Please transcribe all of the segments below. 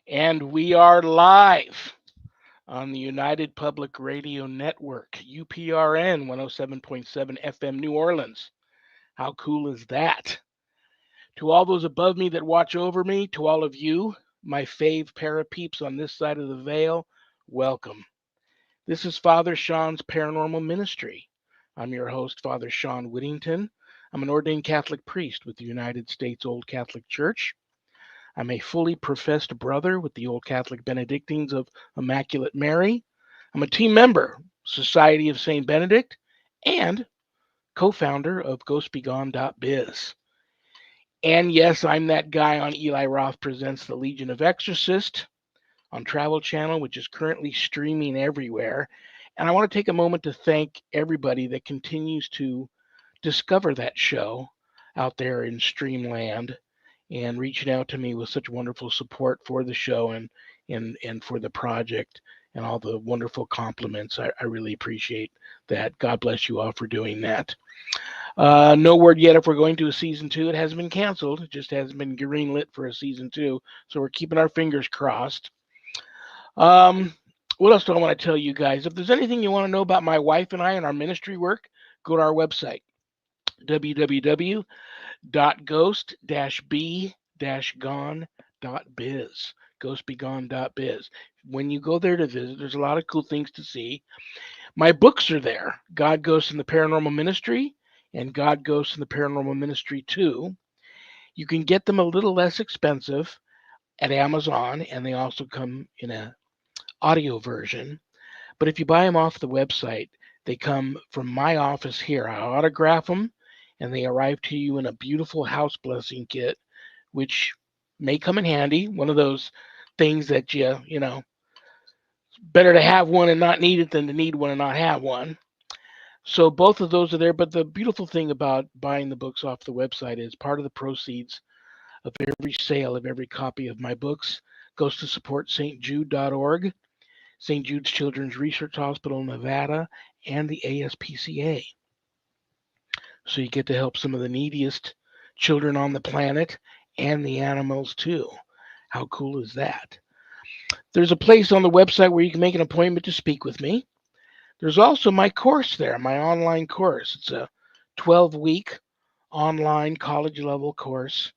And we are live on the United Public Radio Network, UPRN 107.7 FM New Orleans. How cool is that? To all those above me that watch over me, to all of you, my fave parapeeps on this side of the veil, welcome. This is Father Shawn's Paranormal Ministry. I'm your host, Father Shawn Whittington. I'm an ordained Catholic priest with the United States Old Catholic Church. I'm a fully professed brother with the Old Catholic Benedictines of Immaculate Mary. I'm a team member, Society of St. Benedict, and co-founder of GhostBegone.biz. And yes, I'm that guy on Eli Roth Presents The Legion of Exorcists on Travel Channel, which is currently streaming everywhere. And I want to take a moment to thank everybody that continues to discover that show out there in Streamland and reaching out to me with such wonderful support for the show and for the project and all the wonderful compliments. I really appreciate that. God bless you all for doing that. No word yet if we're going to a season 2. It hasn't been canceled. It just hasn't been greenlit for a season 2. So we're keeping our fingers crossed. What else do I want to tell you guys? If there's anything you want to know about my wife and I and our ministry work, go to our website, www.ghost-b-gone.biz. Ghostbegone.biz. When you go there to visit, there's a lot of cool things to see. My books are there, God Ghosts in the Paranormal Ministry and God Ghosts in the Paranormal Ministry 2. You can get them a little less expensive at Amazon, and they also come in a audio version. But if you buy them off the website, they come from my office here. I autograph them, and they arrive to you in a beautiful house blessing kit, which may come in handy. One of those things that better to have one and not need it than to need one and not have one. So both of those are there. But the beautiful thing about buying the books off the website is part of the proceeds of every sale of every copy of my books goes to support stjude.org, St. Jude's Children's Research Hospital in Nevada, and the ASPCA. So you get to help some of the neediest children on the planet and the animals too. How cool is that? There's a place on the website where you can make an appointment to speak with me. There's also my course there, my online course. It's a 12-week online college level course,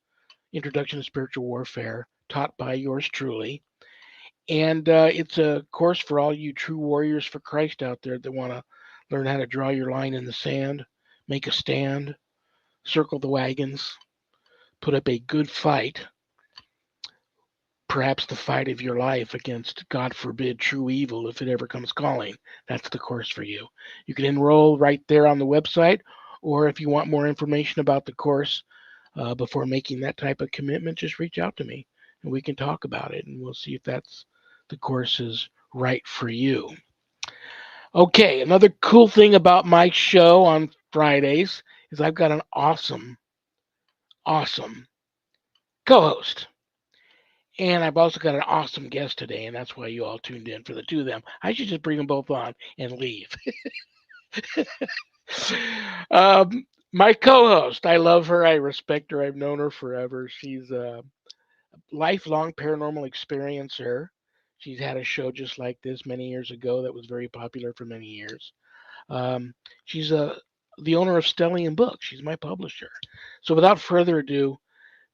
Introduction to Spiritual Warfare, taught by yours truly. And it's a course for all you true warriors for Christ out there that want to learn how to draw your line in the sand, make a stand, circle the wagons, put up a good fight, perhaps the fight of your life against, God forbid, true evil if it ever comes calling. That's the course for you. You can enroll right there on the website, or if you want more information about the course before making that type of commitment, just reach out to me and we can talk about it and we'll see if that's the course is right for you. Okay, another cool thing about my show on Fridays is I've got an awesome co-host. And I've also got an awesome guest today, and that's why you all tuned in for the two of them. I should just bring them both on and leave. My co-host, I love her. I respect her. I've known her forever. She's a lifelong paranormal experiencer. She's had a show just like this many years ago that was very popular for many years. She's the owner of Stellium Books. She's my publisher. So without further ado,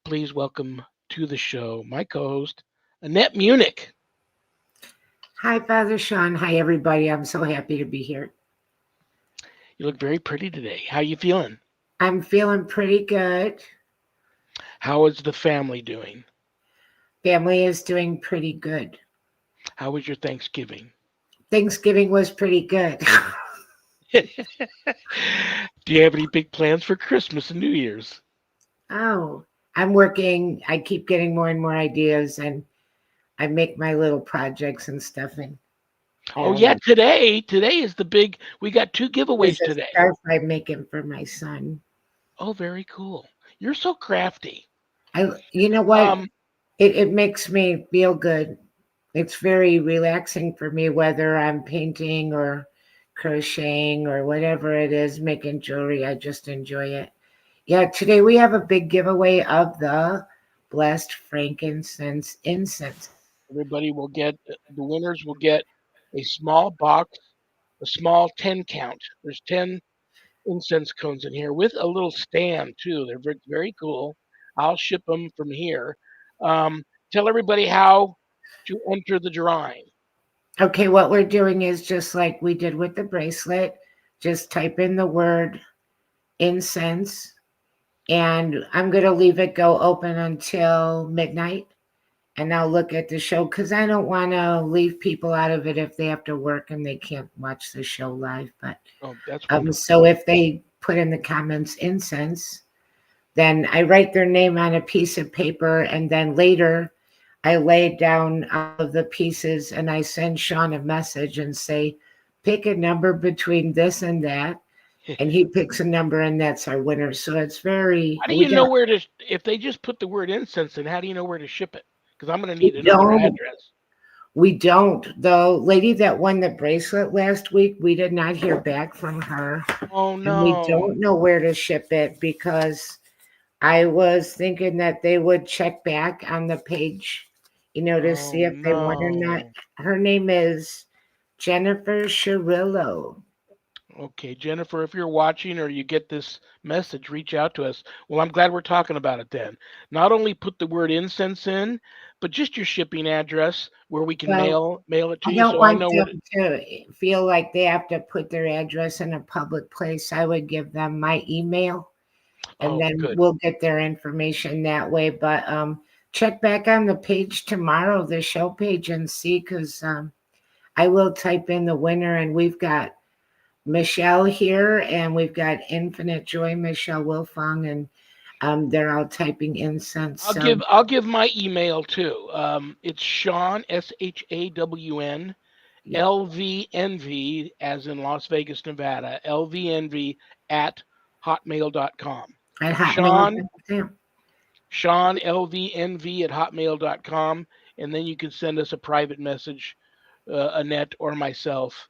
please welcome to the show my co-host, Annette Munich. Hi, Father Shawn. Hi, everybody. I'm so happy to be here. You look very pretty today. How you feeling? I'm feeling pretty good. How is the family doing? Family is doing pretty good. How was your Thanksgiving? Thanksgiving was pretty good. Do you have any big plans for Christmas and New Year's? Oh, I'm working. I keep getting more and more ideas, and I make my little projects and stuff. And Oh yeah, today is the big. We got 2 giveaways there's a today. scarf I'm making for my son. Oh, very cool. You're so crafty. You know what? It makes me feel good. It's very relaxing for me, whether I'm painting or crocheting or whatever it is, making jewelry. I just enjoy it. Yeah, today we have a big giveaway of the blessed frankincense incense. Everybody will get the winners will get a small box, a small 10 count. There's 10 incense cones in here with a little stand too. They're very, very cool. I'll ship them from here. Um, Tell everybody how to enter the drawing. Okay, what we're doing is just like we did with the bracelet. Just type in the word incense, and I'm going to leave it go open until midnight. And I'll look at the show because I don't want to leave people out of it if they have to work and they can't watch the show live. But Oh, that's wonderful. so if they put in the comments incense, then I write their name on a piece of paper, and then later I lay down all of the pieces and I send Shawn a message and say, pick a number between this and that. And he picks a number, and that's our winner. So it's very, How do we you know got, where to, if they just put the word incense in, how do you know where to ship it? Because I'm going to we need another don't, address. we don't. The lady that won the bracelet last week, we did not hear back from her. Oh, And we no. don't know where to ship it because I was thinking that they would check back on the page, to Oh, see if they won or not. no. Her name is Jennifer Shirillo. Okay, Jennifer, if you're watching or you get this message, reach out to us. Well, I'm glad we're talking about it then. Not only put the word incense in, but just your shipping address where we can Well, mail it to I you don't so I want know where to. them to feel like they have to put their address in a public place. I would give them my email, and Oh, then good. we'll get their information that way. But check back on the page tomorrow, the show page, and see because I will type in the winner, and we've got Michelle here, and we've got Infinite Joy, Michelle Wilfong, and they're all typing incense. So I'll give my email too. It's Shawn SHAWN yeah, LVNV as in Las Vegas, Nevada. LVNV at hotmail.com. at Shawn hotmail.com. Shawn LVNV at hotmail.com, and then you can send us a private message, Annette or myself,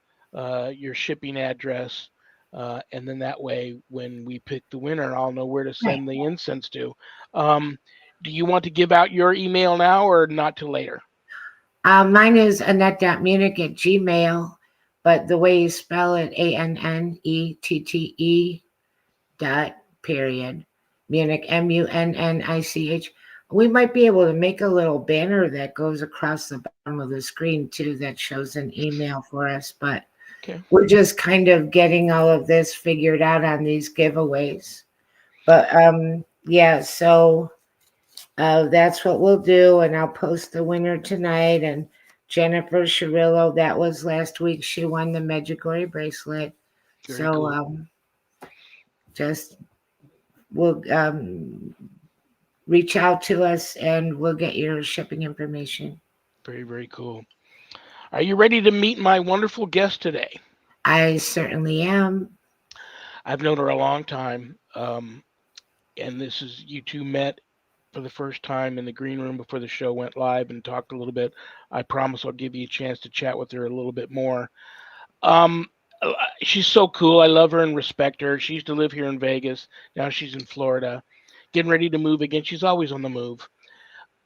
your shipping address, and then that way, when we pick the winner, I'll know where to Right. send the incense to. Um, do you want to give out your email now or not till later? Mine is annette.munich@gmail, but the way you spell it, ANNETTE dot period. Munich, MUNNICH. We might be able to make a little banner that goes across the bottom of the screen too that shows an email for us, but Okay, we're just kind of getting all of this figured out on these giveaways. But yeah, so that's what we'll do, and I'll post the winner tonight. And Jennifer Shirillo, that was last week. She won the Medjugorje bracelet. very So cool. just we'll reach out to us, and we'll get your shipping information. Very, very cool. Are you ready to meet my wonderful guest today? I certainly am. I've known her a long time, and this is you two met for the first time in the green room before the show went live and talked a little bit. I promise I'll give you a chance to chat with her a little bit more. Um, she's so cool. I love her and respect her. She used to live here in Vegas. Now she's in Florida, getting ready to move again. She's always on the move.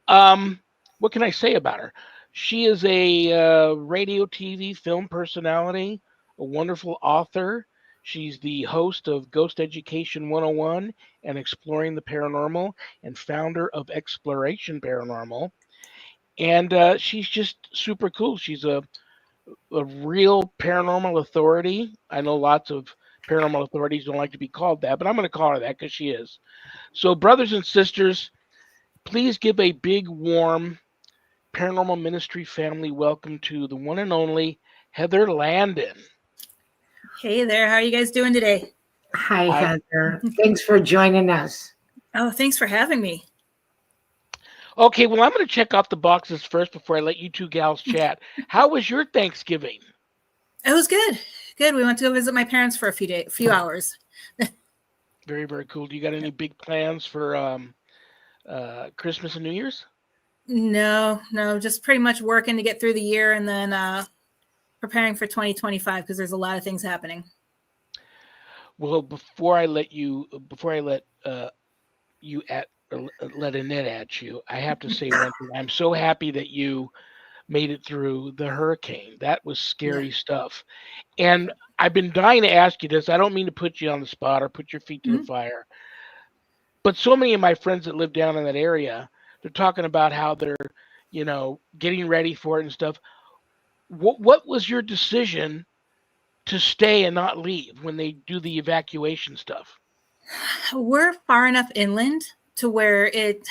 Um, what can I say about her? She is a radio, TV, film personality, a wonderful author. She's the host of Ghost Education 101 and Exploring the Paranormal and founder of Exploration Paranormal. And she's just super cool. She's a real paranormal authority. I know lots of paranormal authorities don't like to be called that, but I'm going to call her that because she is. So, brothers and sisters, please give a big, warm Paranormal Ministry family welcome to the one and only Heather Landon. Hey there, how are you guys doing today? Hi, I, Heather. Thanks for joining us. Oh, thanks for having me. okay, well, I'm going to check off the boxes first before I let you two gals chat. How was your Thanksgiving? It was good. Good. We went to go visit my parents for a few hours. Very, very cool. Do you got any big plans for Christmas and New Year's? No, just pretty much working to get through the year and then preparing for 2025 because there's a lot of things happening. Well, before I let you at let Annette at you, I have to say one thing. I'm so happy that you made it through the hurricane. That was scary stuff. And I've been dying to ask you this. I don't mean to put you on the spot or put your feet to the fire, but so many of my friends that live down in that area, they're talking about how they're, getting ready for it and stuff. What was your decision to stay and not leave when they do the evacuation stuff? We're far enough inland to where it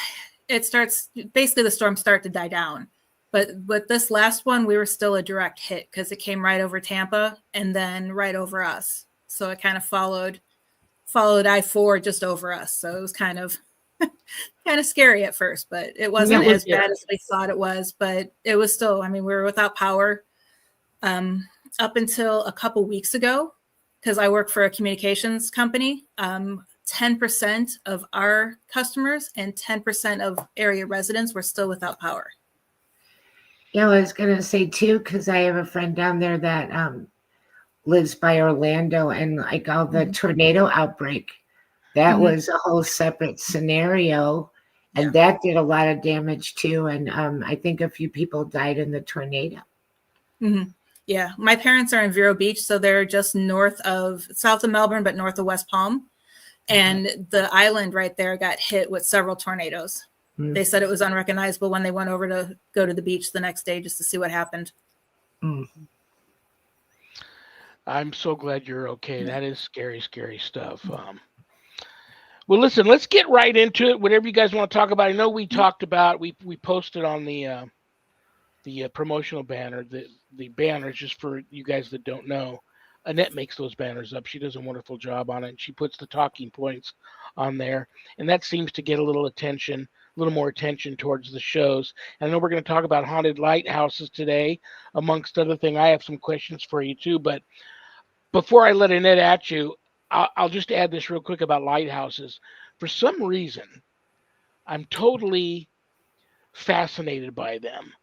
starts, basically the storms start to die down. But with this last one, we were still a direct hit because it came right over Tampa and then right over us. So it kind of followed I-4 just over us. So it was kind of scary at first, but it wasn't as bad as we thought it was. But it was still, we were without power up until a couple weeks ago, because I work for a communications company. 10% of our customers and 10% of area residents were still without power. Yeah, I was going to say too, because I have a friend down there that lives by Orlando, and like all the tornado outbreak, that was a whole separate scenario, and that did a lot of damage too. And I think a few people died in the tornado. Yeah, my parents are in Vero Beach, so they're just south of Melbourne, but north of West Palm. And the island right there got hit with several tornadoes. They said it was unrecognizable when they went over to go to the beach the next day just to see what happened. I'm so glad you're okay. That is scary, scary stuff. Well, listen, let's get right into it. Whatever you guys want to talk about. I know we talked about, we posted on the promotional banner, the banners, just for you guys that don't know. Annette makes those banners up. She does a wonderful job on it. And she puts the talking points on there. And that seems to get a little more attention towards the shows. And I know we're going to talk about haunted lighthouses today, amongst other things. I have some questions for you too. But before I let Annette at you, I'll just add this real quick about lighthouses. For some reason, I'm totally fascinated by them.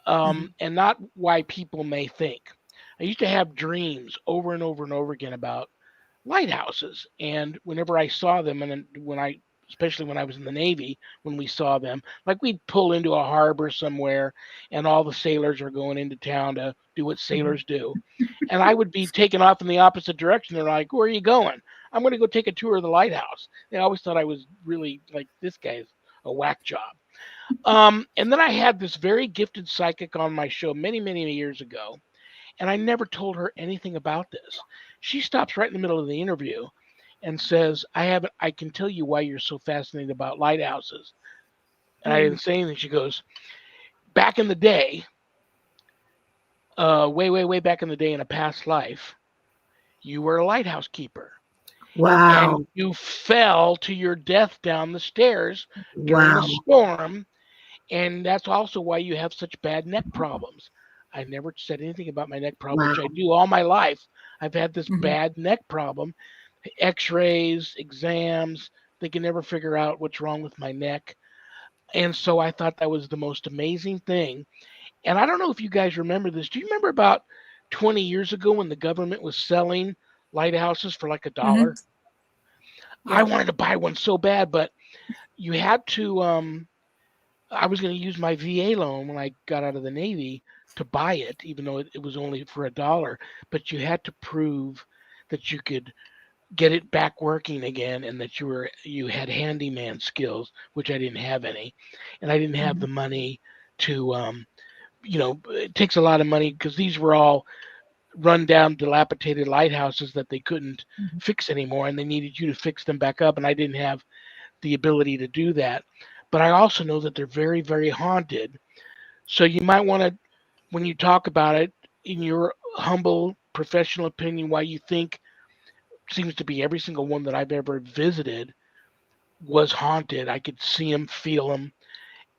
And not why people may think. I used to have dreams over and over and over again about lighthouses. And whenever I saw them, and especially when I was in the Navy, when we saw them, like we'd pull into a harbor somewhere and all the sailors are going into town to do what sailors do. And I would be taken off in the opposite direction. They're like, where are you going? I'm going to go take a tour of the lighthouse. They always thought I was really like, this guy's a whack job. And then I had this very gifted psychic on my show many, many years ago. And I never told her anything about this. She stops right in the middle of the interview and says, I can tell you why you're so fascinated about lighthouses. And I didn't say anything. She goes, back in the day, way back in the day in a past life, you were a lighthouse keeper. Wow. And you fell to your death down the stairs during a storm. And that's also why you have such bad neck problems. I never said anything about my neck problem, which I do all my life. I've had this bad neck problem, x-rays, exams. They can never figure out what's wrong with my neck. And so I thought that was the most amazing thing. And I don't know if you guys remember this. Do you remember about 20 years ago when the government was selling lighthouses for like $1? I wanted to buy one so bad, but you had to, I was going to use my VA loan when I got out of the Navy to buy it, even though it was only for $1, but you had to prove that you could get it back working again and that you had handyman skills, which I didn't have any. And I didn't have the money to, it takes a lot of money because these were all run down, dilapidated lighthouses that they couldn't fix anymore. And they needed you to fix them back up. And I didn't have the ability to do that. But I also know that they're very, very haunted. So you might want to, when you talk about it, in your humble professional opinion, why you think seems to be every single one that I've ever visited was haunted. I could see them, feel them,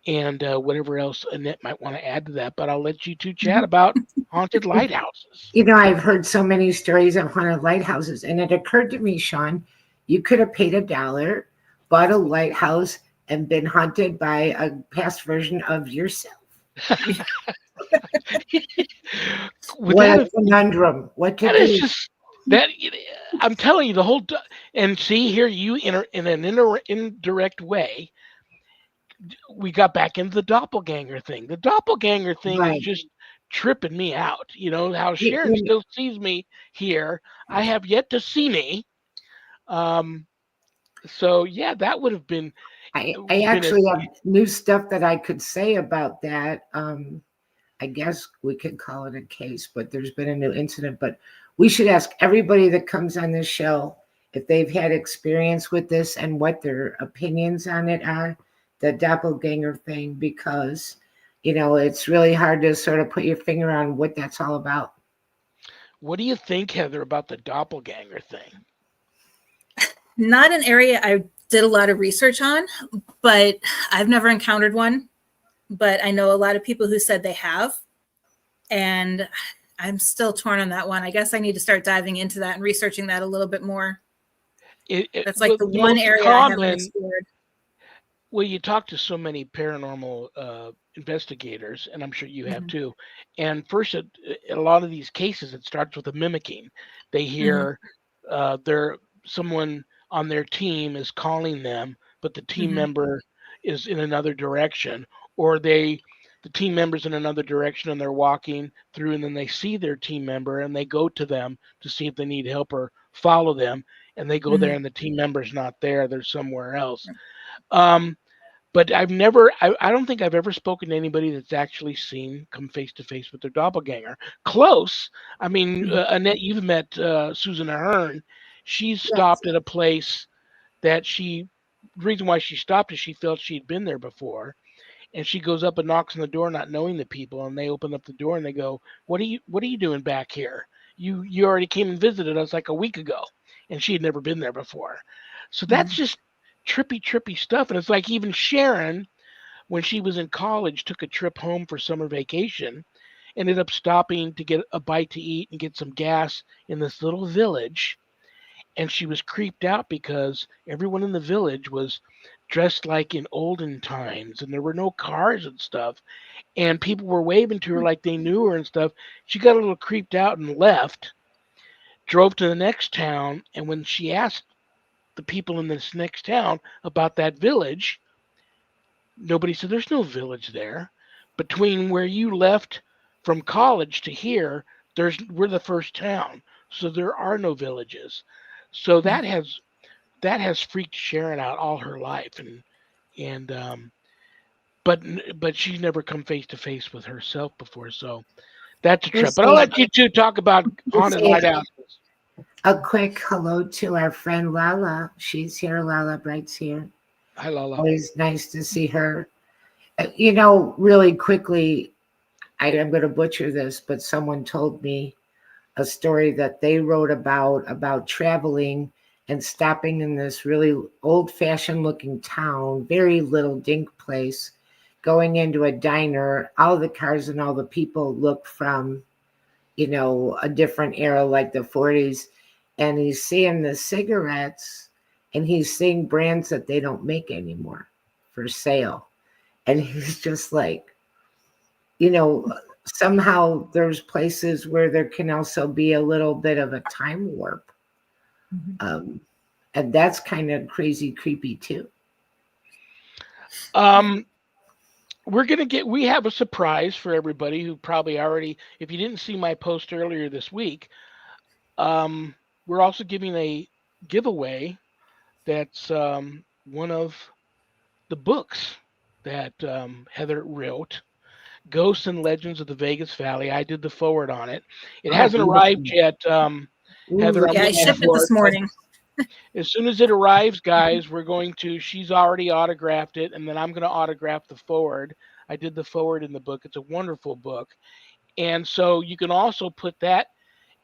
and whatever else Annette might want to add to that. But I'll let you two chat about haunted lighthouses. I've heard so many stories of haunted lighthouses, and it occurred to me, Shawn, you could have paid $1, bought a lighthouse, and been haunted by a past version of yourself. What a conundrum. What to do? Is just that I'm telling you the whole and see here you in an indirect way we got back into the doppelganger thing. The doppelganger thing is Right. just tripping me out. How You- Sharon you- still sees me here. I have yet to see me. Um, so yeah, that would have been I been a actually have new stuff that I could say about that. I guess we could call it a case, but there's been a new incident. But we should ask everybody that comes on this show if they've had experience with this and what their opinions on it are, the doppelganger thing, because, it's really hard to sort of put your finger on what that's all about. What do you think, Heather, about the doppelganger thing? Not an area I did a lot of research on, but I've never encountered one. But I know a lot of people who said they have. And I'm still torn on that one. I guess I need to start diving into that and researching that a little bit more. That's like the one most area I haven't explored. Well, you talk to so many paranormal investigators, and I'm sure you have too. And first, a lot of these cases, it starts with a mimicking. They hear someone on their team is calling them, but the team member is in another direction, or the team member's in another direction and they're walking through, and then they see their team member and they go to them to see if they need help or follow them, and they go there and the team member's not there; they're somewhere else. But I don't think I've ever spoken to anybody that's actually come face to face with their doppelganger. Close. I mean, Annette, you've met Susan Ahern. She's stopped at a place that the reason why she stopped is she felt she'd been there before. And she goes up and knocks on the door, not knowing the people, and they open up the door and they go, what are you doing back here? You already came and visited us like a week ago. And she had never been there before. So that's just trippy stuff. And it's like even Sharon, when she was in college, took a trip home for summer vacation, ended up stopping to get a bite to eat and get some gas in this little village. And she was creeped out because everyone in the village was dressed like in olden times and there were no cars and stuff. And people were waving to her like they knew her and stuff. She got a little creeped out and left, drove to the next town. And when she asked the people in this next town about that village, nobody said there's no village there. Between where you left from college to here, we're the first town, so there are no villages. So that has freaked Sharon out all her life, and but she's never come face to face with herself before, so that's a trip. But I'll let you two talk about haunted lighthouses. A quick hello to our friend Lala. She's here. Lala Bright's here. Hi, Lala. Always nice to see her. Really quickly, I'm going to butcher this, but someone told me a story that they wrote about traveling and stopping in this really old-fashioned looking town, very little dink place, going into a diner. All the cars and all the people look from, a different era, like the 40s. And he's seeing the cigarettes and he's seeing brands that they don't make anymore for sale. And he's just like, somehow there's places where there can also be a little bit of a time warp. And that's kind of crazy, creepy too. We have a surprise for everybody who probably already, if you didn't see my post earlier this week, we're also giving a giveaway that's one of the books that Heather wrote, Ghosts and Legends of the Vegas Valley. I did the forward on it. It hasn't arrived yet, Heather. I shipped it this morning. As soon as it arrives, guys, she's already autographed it, and then I'm going to autograph the forward. I did the forward in the book. It's a wonderful book. And so you can also put that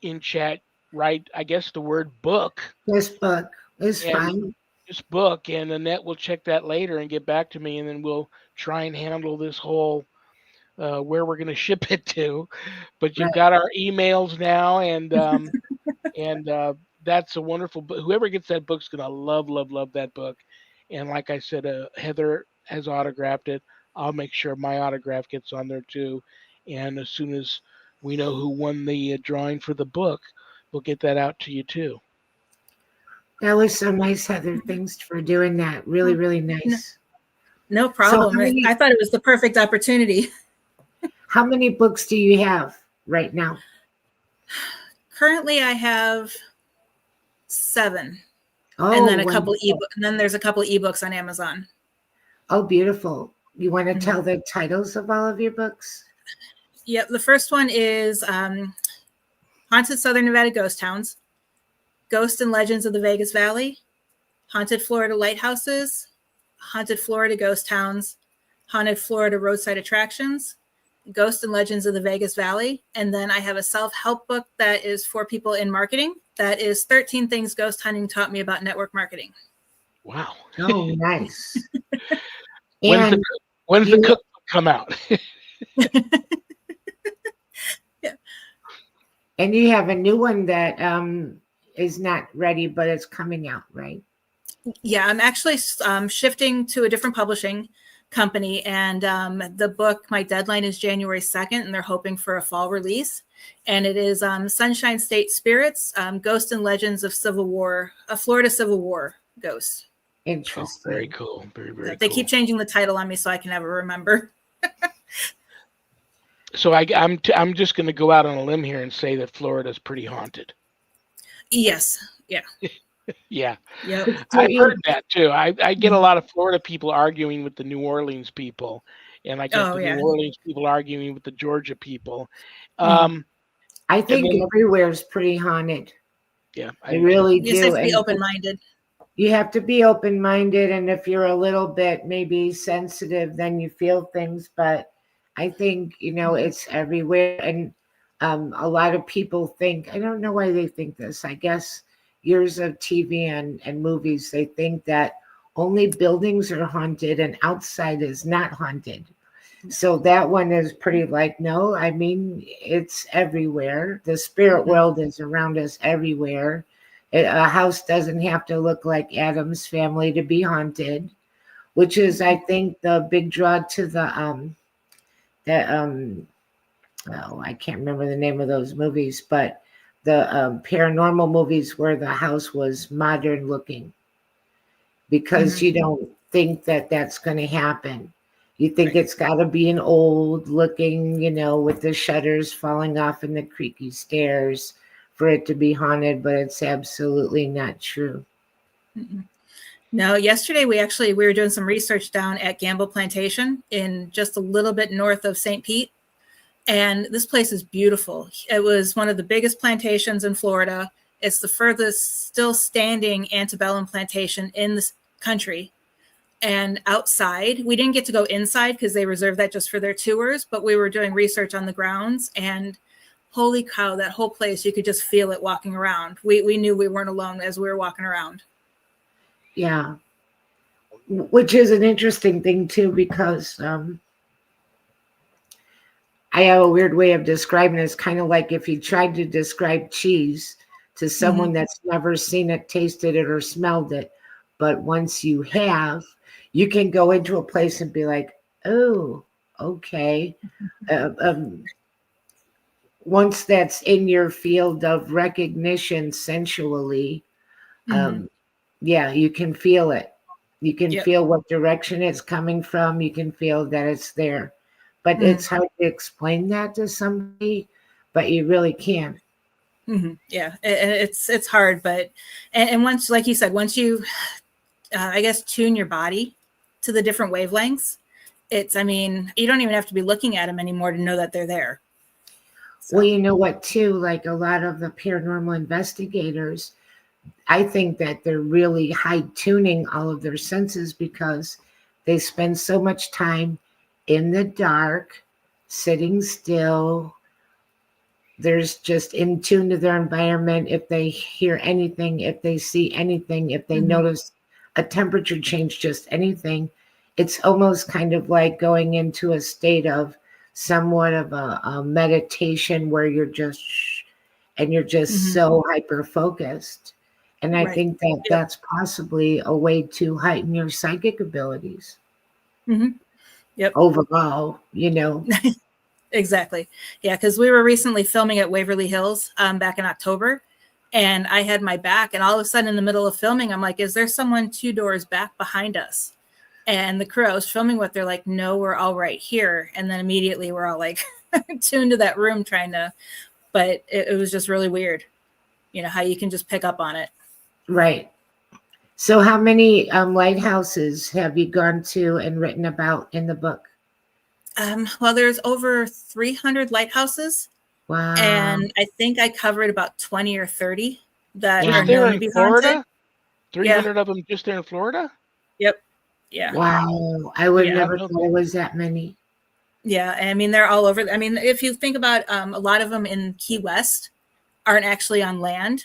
in chat, right? I guess the word book. This book is fine. This book, and Annette will check that later and get back to me, and then we'll try and handle this whole where we're going to ship it to. But you've got our emails now, and that's a wonderful book. Whoever gets that book's going to love that book. And like I said, Heather has autographed it. I'll make sure my autograph gets on there too. And as soon as we know who won the drawing for the book, we'll get that out to you too. That was so nice, Heather. Thanks for doing that. Really, really nice. No problem. So I thought it was the perfect opportunity. how many books do you have right now? Currently, I have 7. Oh, and then a couple wonderful. and then there's a couple ebooks on Amazon. Oh, beautiful. You want to Mhm. tell the titles of all of your books? Yep. The first one is Haunted Southern Nevada Ghost Towns, Ghosts and Legends of the Vegas Valley, Haunted Florida Lighthouses, Haunted Florida Ghost Towns, Haunted Florida Roadside Attractions, Ghosts and Legends of the Vegas Valley. And then I have a self-help book that is for people in marketing. That is 13 Things Ghost Hunting Taught Me About Network Marketing. Wow. Oh, nice. When's the cookbook come out? Yeah. And you have a new one that is not ready, but it's coming out, right? Yeah, I'm actually shifting to a different publishing company, and the book, my deadline is January 2nd, and they're hoping for a fall release. And it is Sunshine State Spirits, Ghosts and Legends of Civil War, a Florida Civil War ghost. Interesting. Oh, very cool. Very, very They cool. keep changing the title on me so I can never remember. So I'm just going to go out on a limb here and say that Florida's pretty haunted. Yes. Yeah. Yeah. Yep. I've heard that too. I get a lot of Florida people arguing with the New Orleans people, and I get the New Orleans people arguing with the Georgia people. I think everywhere's pretty haunted. Yeah, I really you just do. have to be open-minded. You have to be open-minded, and if you're a little bit maybe sensitive, then you feel things. But I think it's everywhere, and a lot of people think, I don't know why they think this. I guess years of TV and movies, they think that only buildings are haunted and outside is not haunted. So that one is pretty like, no, I mean, it's everywhere. The spirit world is around us everywhere. A house doesn't have to look like Adam's Family to be haunted, which is, I think, the big draw to the I can't remember the name of those movies, but the paranormal movies where the house was modern looking, because you don't think that that's going to happen. You think it's got to be an old looking, with the shutters falling off and the creaky stairs for it to be haunted, but it's absolutely not true. No, yesterday we were doing some research down at Gamble Plantation in just a little bit north of St. Pete. And this place is beautiful. It was one of the biggest plantations in Florida. It's the furthest still standing antebellum plantation in this country. And outside, we didn't get to go inside because they reserved that just for their tours, but we were doing research on the grounds, and holy cow, that whole place, you could just feel it walking around. We knew we weren't alone as we were walking around. Yeah. Which is an interesting thing too, because I have a weird way of describing it. It's kind of like if you tried to describe cheese to someone that's never seen it, tasted it, or smelled it. But once you have, you can go into a place and be like, oh, okay. Once that's in your field of recognition sensually, yeah, you can feel it. You can feel what direction it's coming from. You can feel that it's there. But it's hard to explain that to somebody, but you really can. Yeah, it's hard, but and once, like you said, once you, I guess, tune your body to the different wavelengths, I mean, you don't even have to be looking at them anymore to know that they're there. So. Well, you know what, too, like a lot of the paranormal investigators, I think that they're really high tuning all of their senses because they spend so much time in the dark, sitting still. There's just in tune to their environment. If they hear anything, if they see anything, if they notice a temperature change, just anything, it's almost kind of like going into a state of somewhat of a meditation where you're just so hyper focused. And I think that that's possibly a way to heighten your psychic abilities. Yep. Overall, Exactly. Yeah, because we were recently filming at Waverly Hills back in October, and I had my back, and all of a sudden in the middle of filming, I'm like, is there someone 2 doors back behind us? And the crew I was filming with, they're like, no, we're all right here. And then immediately we're all like tuned to that room but it was just really weird, how you can just pick up on it. Right. So how many lighthouses have you gone to and written about in the book? Well, there's over 300 lighthouses. Wow. And I think I covered about 20 or 30 that just are there known in to be Florida? haunted. 300 of them just there in Florida? Yep. Yeah. Wow. I would Yeah. never thought it was that many. Yeah. I mean, they're all over. I mean, if you think about a lot of them in Key West aren't actually on land.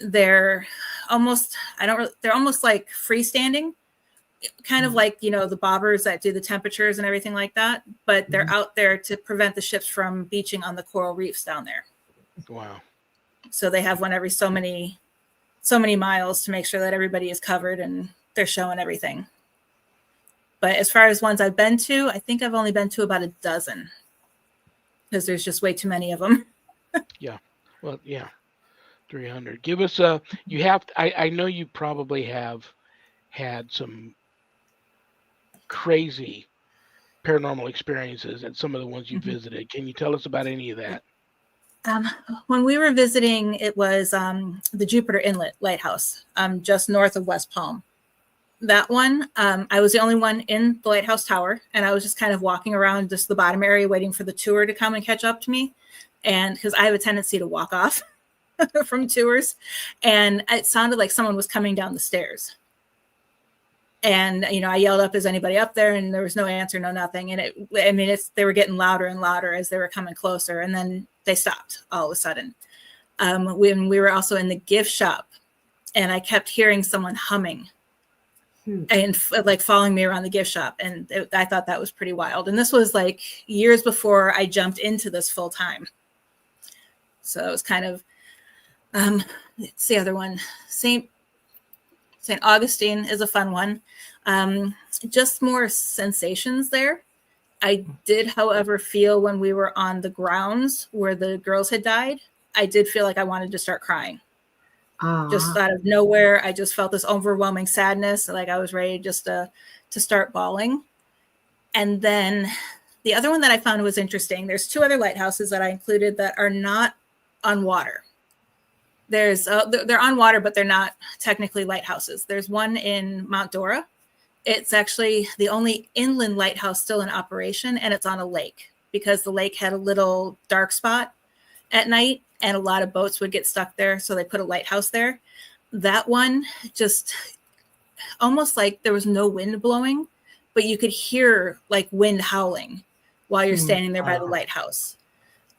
They're almost, they're almost like freestanding, kind of like, the bobbers that do the temperatures and everything like that. But they're out there to prevent the ships from beaching on the coral reefs down there. Wow. So they have one every so many miles to make sure that everybody is covered and they're showing everything. But as far as ones I've been to, I think I've only been to about a dozen because there's just way too many of them. Yeah. Well, yeah. 300. Give us I know you probably have had some crazy paranormal experiences at some of the ones you visited. Can you tell us about any of that? When we were visiting, it was the Jupiter Inlet Lighthouse, just north of West Palm. That one, I was the only one in the lighthouse tower, and I was just kind of walking around just the bottom area waiting for the tour to come and catch up to me. And because I have a tendency to walk off from tours, and it sounded like someone was coming down the stairs. And, I yelled up, is anybody up there? And there was no answer, no nothing. And they were getting louder and louder as they were coming closer. And then they stopped all of a sudden. When we were also in the gift shop, and I kept hearing someone humming and like following me around the gift shop. And I thought that was pretty wild. And this was like years before I jumped into this full time. So it was kind of, it's the other one. St. Augustine is a fun one. Just more sensations there. I did, however, feel when we were on the grounds where the girls had died, I did feel like I wanted to start crying. Just out of nowhere, I just felt this overwhelming sadness, like I was ready just to start bawling. And then the other one that I found was interesting. There's 2 other lighthouses that I included that are not on water. They're on water, but they're not technically lighthouses. There's one in Mount Dora. It's actually the only inland lighthouse still in operation, and it's on a lake because the lake had a little dark spot at night, and a lot of boats would get stuck there, so they put a lighthouse there. That one just almost like there was no wind blowing, but you could hear like wind howling while you're standing there by the lighthouse.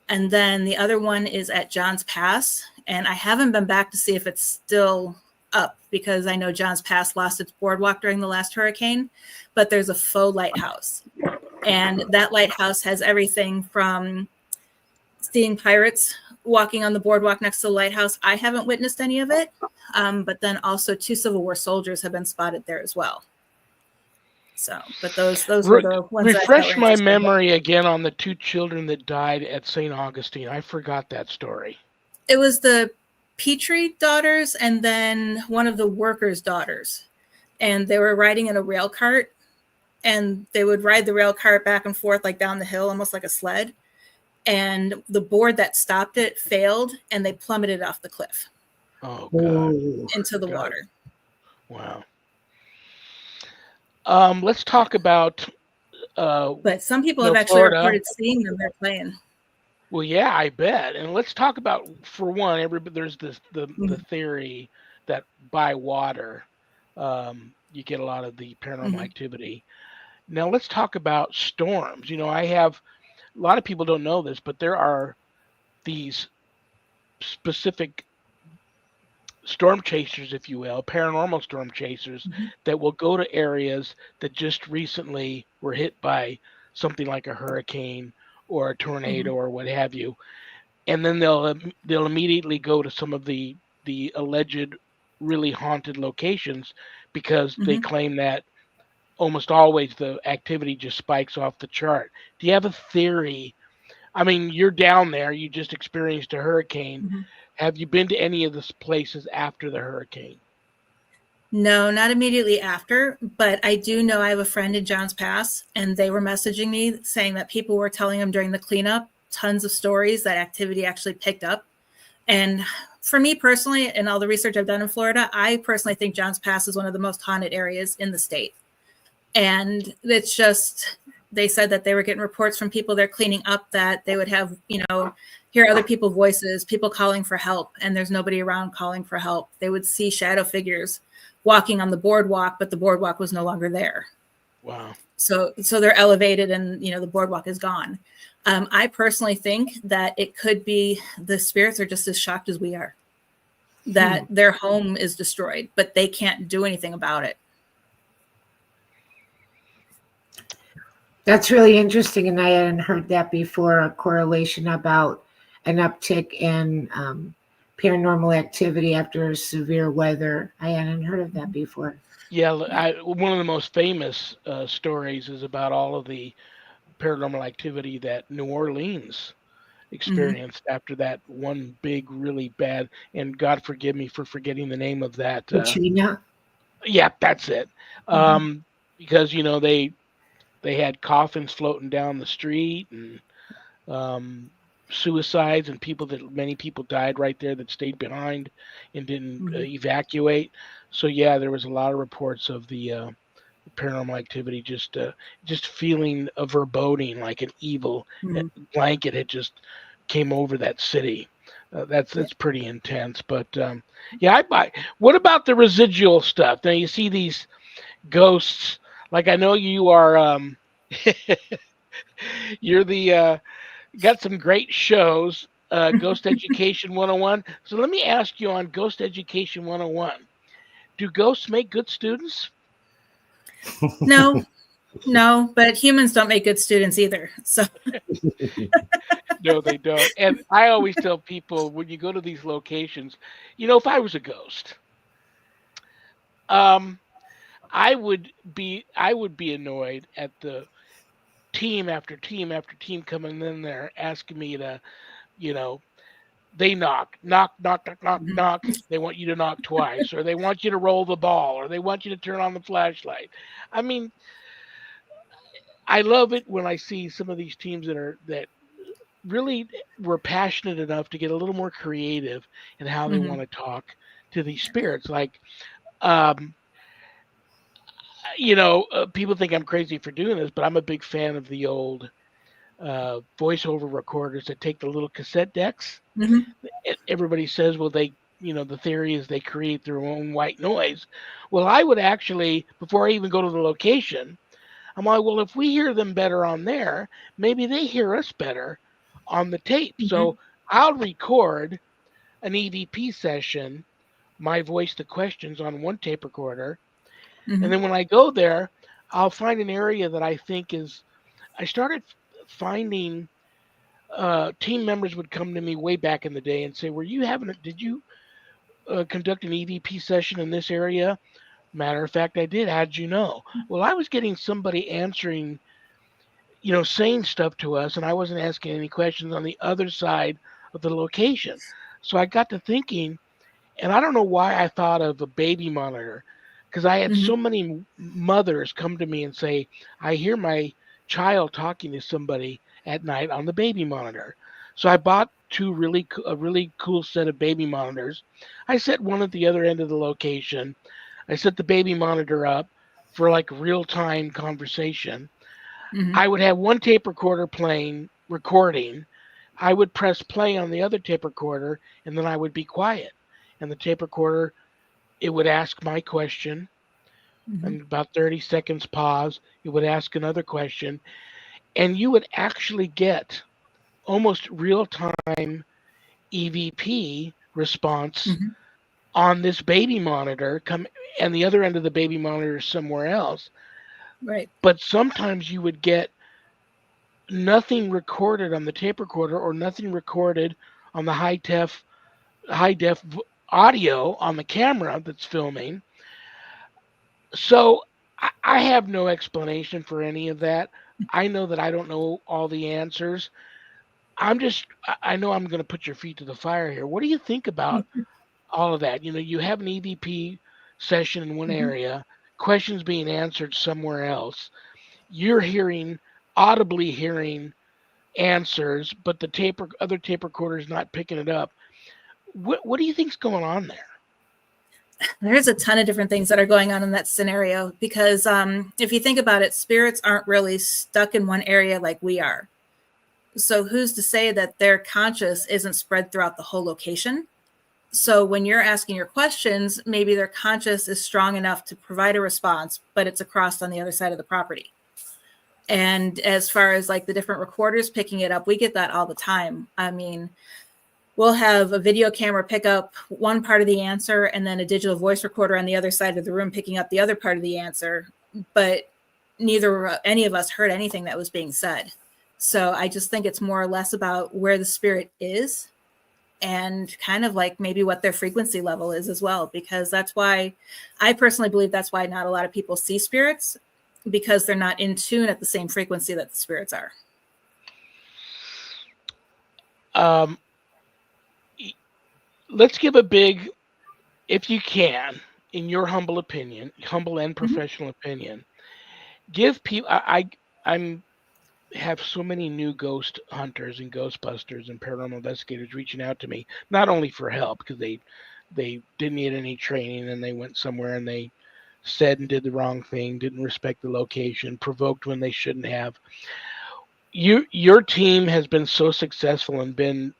And then the other one is at John's Pass, and I haven't been back to see if it's still up because I know John's Pass lost its boardwalk during the last hurricane, but there's a faux lighthouse. And that lighthouse has everything from seeing pirates walking on the boardwalk next to the lighthouse. I haven't witnessed any of it, but then also 2 Civil War soldiers have been spotted there as well. So, but those were the ones. Refresh my memory again on the 2 children that died at St. Augustine. I forgot that story. It was the Petrie daughters and then one of the workers' daughters. And they were riding in a rail cart, and they would ride the rail cart back and forth like down the hill, almost like a sled. And the board that stopped it failed, and they plummeted off the cliff. Oh, God. Into the water. Wow. Let's talk about. But some people have actually reported seeing them. They're playing. Well, yeah, I bet. And let's talk about, for one, there's the theory that by water, you get a lot of the paranormal activity. Now let's talk about storms. I have a lot of people don't know this, but there are these specific storm chasers, if you will, paranormal storm chasers that will go to areas that just recently were hit by something like a hurricane or a tornado or what have you, and then they'll immediately go to some of the alleged really haunted locations because they claim that almost always the activity just spikes off the chart. Do you have a theory? I mean, you're down there, you just experienced a hurricane. Have you been to any of the places after the hurricane? No, not immediately after, but I do know I have a friend in Johns Pass, and they were messaging me saying that people were telling them during the cleanup tons of stories that activity actually picked up. And for me personally, and all the research I've done in Florida, I personally think Johns Pass is one of the most haunted areas in the state. And it's just, they said that they were getting reports from people they're cleaning up that they would have, hear other people's voices, people calling for help, and there's nobody around calling for help. They would see shadow figures walking on the boardwalk, but the boardwalk was no longer there. Wow. So they're elevated and, the boardwalk is gone. I personally think that it could be the spirits are just as shocked as we are, that their home is destroyed, but they can't do anything about it. That's really interesting, and I hadn't heard that before, a correlation about an uptick in paranormal activity after severe weather. I hadn't heard of that before. Yeah, one of the most famous stories is about all of the paranormal activity that New Orleans experienced after that one big, really bad, and God forgive me for forgetting the name of that. Katrina? Yeah, that's it. Because they had coffins floating down the street, and suicides, and many people died right there that stayed behind and didn't evacuate. So yeah, there was a lot of reports of the paranormal activity, just feeling a foreboding, like an evil blanket had just came over that city. That's pretty intense. But yeah, I buy. What about the residual stuff? Now you see these ghosts. Like I know you are. You're the got some great shows. Ghost Education 101. So let me ask you on Ghost Education 101. Do ghosts make good students? No, but humans don't make good students either. So No, they don't. And I always tell people when you go to these locations, if I was a ghost, I would be annoyed at the team after team after team coming in there asking me to, they knock, knock, knock, knock, knock, knock. They want you to knock twice, or they want you to roll the ball, or they want you to turn on the flashlight. I mean, I love it when I see some of these teams that really were passionate enough to get a little more creative in how they want to talk to these spirits. Like, people think I'm crazy for doing this, but I'm a big fan of the old voiceover recorders that take the little cassette decks. Everybody says, well, the theory is they create their own white noise. Well, I would actually, before I even go to the location, I'm like, well, if we hear them better on there, maybe they hear us better on the tape. So I'll record an EVP session, my voice the questions on one tape recorder. And then when I go there, I'll find an area that I think I started finding team members would come to me way back in the day and say, did you conduct an EVP session in this area? Matter of fact, I did. How'd you know? Well, I was getting somebody answering, saying stuff to us, and I wasn't asking any questions on the other side of the location. So I got to thinking, and I don't know why I thought of a baby monitor, because I had so many mothers come to me and say, I hear my child talking to somebody at night on the baby monitor. So I bought a really cool set of baby monitors. I set one at the other end of the location. I set the baby monitor up for like real-time conversation. I would have one tape recorder recording. I would press play on the other tape recorder, and then I would be quiet. And the tape recorder, it would ask my question, and about 30 seconds pause, it would ask another question, and you would actually get almost real-time EVP response on this baby monitor, and the other end of the baby monitor is somewhere else. Right. But sometimes you would get nothing recorded on the tape recorder or nothing recorded on the high def audio on the camera that's filming. So I have no explanation for any of that. I know that I don't know all the answers. I know I'm going to put your feet to the fire here. What do you think about all of that? You have an EVP session in one Mhm. area, questions being answered somewhere else. You're audibly hearing answers, but the other tape recorder is not picking it up. What do you think's going on there? There's a ton of different things that are going on in that scenario because if you think about it, spirits aren't really stuck in one area like we are. So who's to say that their conscious isn't spread throughout the whole location? So when you're asking your questions, maybe their conscious is strong enough to provide a response, but it's across on the other side of the property. And as far as like the different recorders picking it up, we get that all the time. I mean, we'll have a video camera pick up one part of the answer and then a digital voice recorder on the other side of the room picking up the other part of the answer. But any of us heard anything that was being said. So I just think it's more or less about where the spirit is and kind of like maybe what their frequency level is as well, because that's why I personally believe that's why not a lot of people see spirits, because they're not in tune at the same frequency that the spirits are. Let's give a big, if you can, in your humble opinion, humble and professional opinion, give people. I'm have so many new ghost hunters and ghostbusters and paranormal investigators reaching out to me, not only for help because they didn't get any training and they went somewhere and they said and did the wrong thing, didn't respect the location, provoked when they shouldn't have. Your team has been so successful and been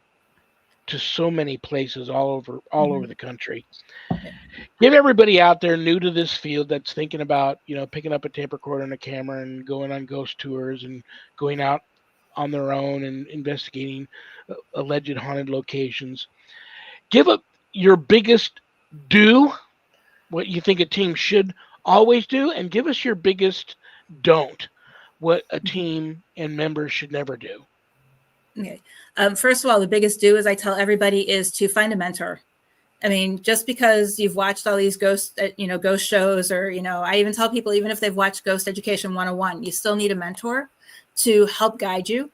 to so many places all over the country. Give everybody out there new to this field that's thinking about, picking up a tape recorder and a camera and going on ghost tours and going out on their own and investigating alleged haunted locations. Give up your biggest do, what you think a team should always do, and give us your biggest don't, what a team and members should never do. Okay. First of all, the biggest do, as I tell everybody, is to find a mentor. I mean, just because you've watched all these ghost shows, or, I even tell people, even if they've watched Ghost Education 101, you still need a mentor to help guide you.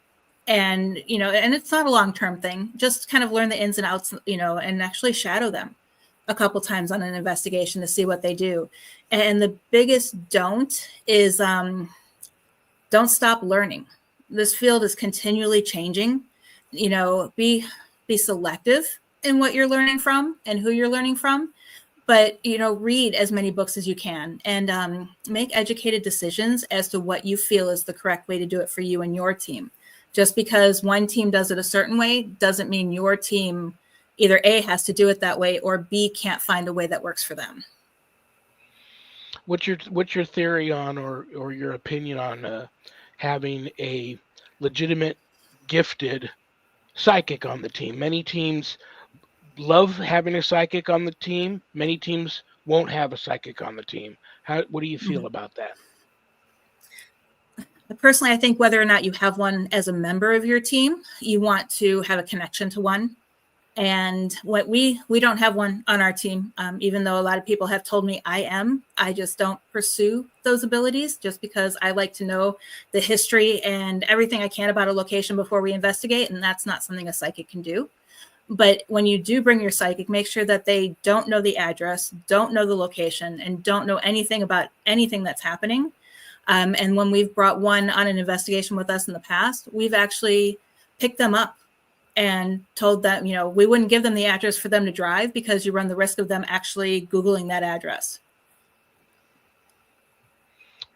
And, and it's not a long-term thing, just kind of learn the ins and outs, and actually shadow them a couple times on an investigation to see what they do. And the biggest don't is don't stop learning. This field is continually changing. Be selective in what you're learning from and who you're learning from, but read as many books as you can and make educated decisions as to what you feel is the correct way to do it for you and your team. Just because one team does it a certain way doesn't mean your team either A, has to do it that way, or B, can't find a way that works for them. What's your theory on or your opinion on having a legitimate gifted psychic on the team? Many teams love having a psychic on the team. Many teams won't have a psychic on the team. What do you feel about that? Personally, I think whether or not you have one as a member of your team, you want to have a connection to one. And what we don't have one on our team, even though a lot of people have told me I just don't pursue those abilities just because I like to know the history and everything I can about a location before we investigate. And that's not something a psychic can do. But when you do bring your psychic, make sure that they don't know the address, don't know the location, and don't know anything about anything that's happening. And when we've brought one on an investigation with us in the past, we've actually picked them up and told them, we wouldn't give them the address for them to drive because you run the risk of them actually Googling that address.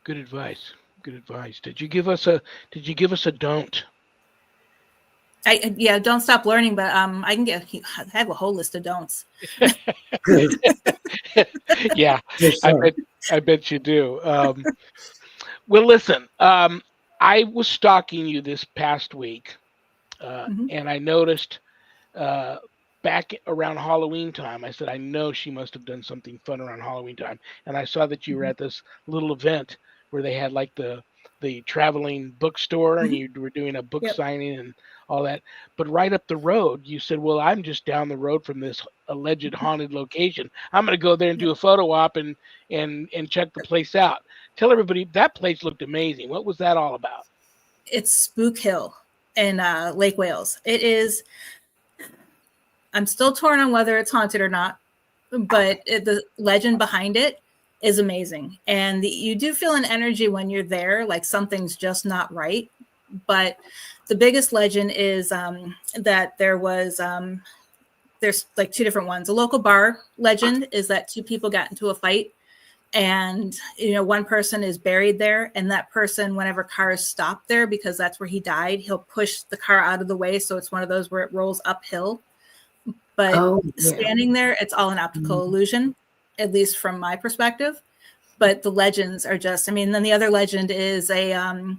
Good advice. Good advice. Did you give us a don't? Don't stop learning, but I have a whole list of don'ts. Yeah, I bet you do. Well, listen, I was stalking you this past week, and I noticed back around Halloween time, I said, I know she must have done something fun around Halloween time. And I saw that you were at this little event where they had like the traveling bookstore and you were doing a book signing and all that. But right up the road, you said, well, I'm just down the road from this alleged haunted location. I'm going to go there and do a photo op and check the place out. Tell everybody, that place looked amazing. What was that all about? It's Spook Hill in Lake Wales. It is, I'm still torn on whether it's haunted or not. but the legend behind it is amazing. And you do feel an energy when you're there, like something's just not right. But the biggest legend is that there's like two different ones. A local bar legend is that two people got into a fight, and one person is buried there, and that person, whenever cars stop there, because that's where he died, he'll push the car out of the way, so it's one of those where it rolls uphill. But standing there, it's all an optical illusion, at least from my perspective. But the legends are just, then the other legend is a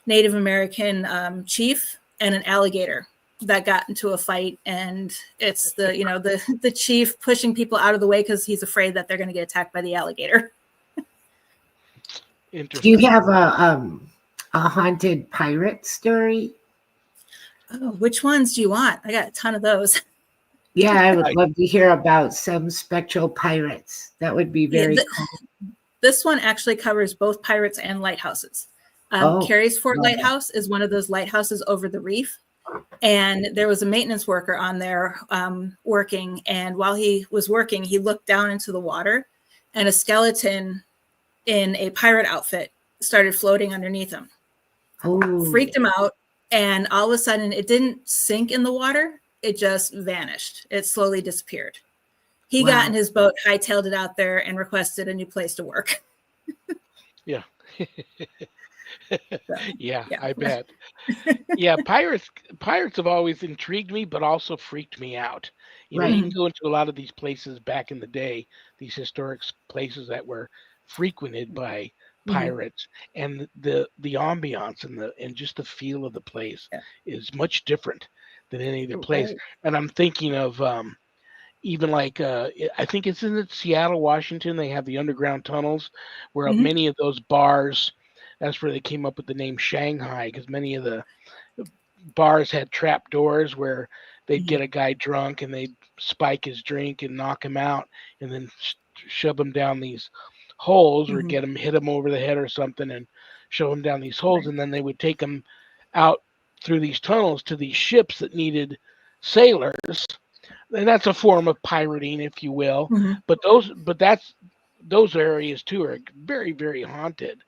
Native American chief and an alligator that got into a fight, and it's the chief pushing people out of the way because he's afraid that they're going to get attacked by the alligator. Interesting. Do you have a haunted pirate story? Oh, which ones do you want? I got a ton of those. Yeah, I would love to hear about some spectral pirates. That would be very cool. This one actually covers both pirates and lighthouses. Carey's Fort Lighthouse is one of those lighthouses over the reef. And there was a maintenance worker on there working. And while he was working, he looked down into the water, and a skeleton in a pirate outfit started floating underneath him. Oh. Freaked him out. And all of a sudden, it didn't sink in the water. It just vanished. It slowly disappeared. He got in his boat, hightailed it out there, and requested a new place to work. Yeah. Yeah, I bet. Yeah, pirates have always intrigued me, but also freaked me out. You can go into a lot of these places back in the day, these historic places that were frequented by pirates, and the ambiance and just the feel of the place is much different than any other place. And I'm thinking of even like I think it's in Seattle, Washington. They have the underground tunnels where many of those bars. That's where they came up with the name Shanghai, because many of the bars had trap doors where they'd get a guy drunk and they'd spike his drink and knock him out, and then shove him down these holes or hit him over the head or something and shove him down these holes, and then they would take him out through these tunnels to these ships that needed sailors. And that's a form of pirating, if you will. But those areas too are very, very haunted.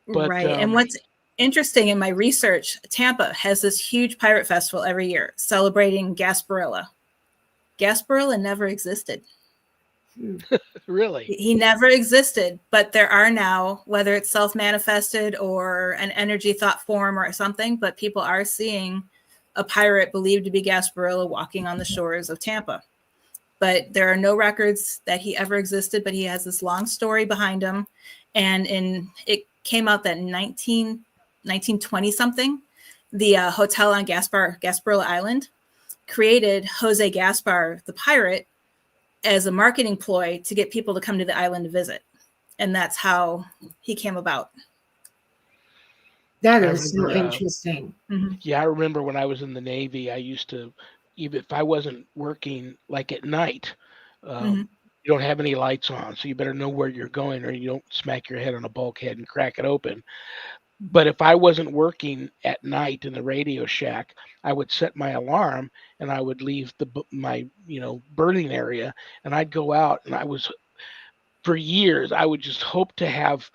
But, right. And what's interesting in my research, Tampa has this huge pirate festival every year celebrating Gasparilla. Gasparilla never existed. Really? He never existed, but there are now, whether it's self-manifested or an energy thought form or something, but people are seeing a pirate believed to be Gasparilla walking on the shores of Tampa. But there are no records that he ever existed, but he has this long story behind him. And it came out that 1920 something, the hotel on Gasparilla Island created Jose Gaspar, the pirate, as a marketing ploy to get people to come to the island to visit. And that's how he came about. That is so interesting. Yeah, I remember when I was in the Navy, I used to, even if I wasn't working like at night, you don't have any lights on, so you better know where you're going or you don't smack your head on a bulkhead and crack it open. But if I wasn't working at night in the radio shack, I would set my alarm and I would leave my berthing area, and I'd go out, and for years I would just hope to have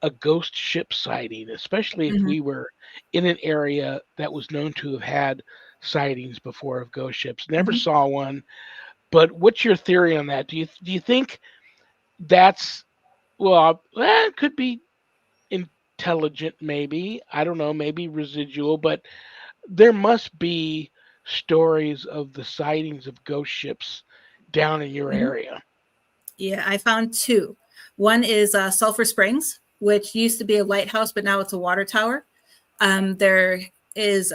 a ghost ship sighting, especially if we were in an area that was known to have had sightings before of ghost ships. Never saw one. But what's your theory on that? Do you think that's it could be intelligent, maybe, I don't know, maybe residual, but there must be stories of the sightings of ghost ships down in your area. Yeah, I found two. One is Sulphur Springs, which used to be a lighthouse, but now it's a water tower. There is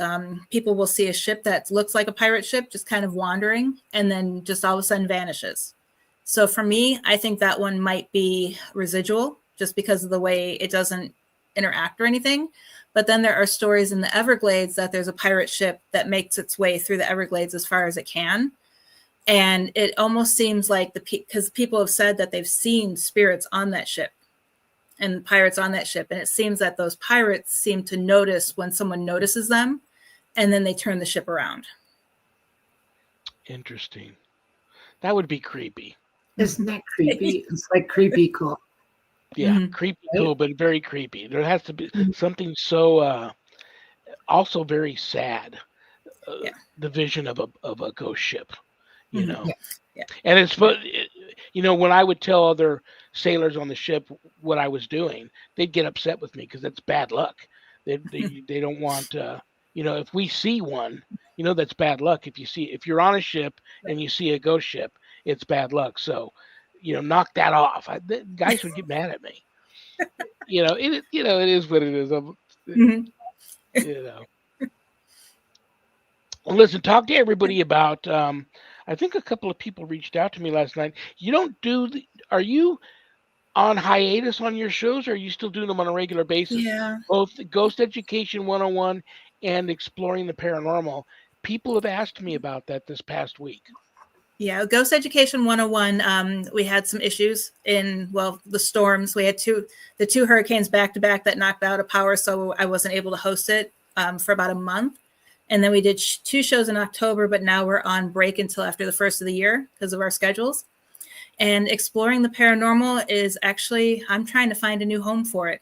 people will see a ship that looks like a pirate ship just kind of wandering and then just all of a sudden vanishes. So for me, I think that one might be residual just because of the way it doesn't interact or anything. But then there are stories in the Everglades that there's a pirate ship that makes its way through the Everglades as far as it can. And it almost seems like because people have said that they've seen spirits on that ship and pirates on that ship. And it seems that those pirates seem to notice when someone notices them, and then they turn the ship around. Interesting. That would be creepy. Isn't that creepy? It's like creepy cool. Yeah, creepy Right? cool, but very creepy. There has to be Mhm. something so also very sad. Yeah. The vision of a ghost ship, you Mhm. know. Yeah. Yeah. And it's when I would tell other sailors on the ship what I was doing, they'd get upset with me because that's bad luck. They don't want if we see one, that's bad luck. If you're on a ship and you see a ghost ship, it's bad luck. So, knock that off. The guys would get mad at me. It is what it is. Mhm. You know. Well, listen, talk to everybody about. I think a couple of people reached out to me last night. You don't do. Are you on hiatus on your shows, or are you still doing them on a regular basis? Yeah. Both Ghost Education 101 and Exploring the Paranormal. People have asked me about that this past week. Yeah, Ghost Education 101, we had some issues in, the storms. We had the two hurricanes back to back that knocked out a power, so I wasn't able to host it for about a month. And then we did two shows in October, but now we're on break until after the first of the year because of our schedules. And Exploring the Paranormal is actually, I'm trying to find a new home for it.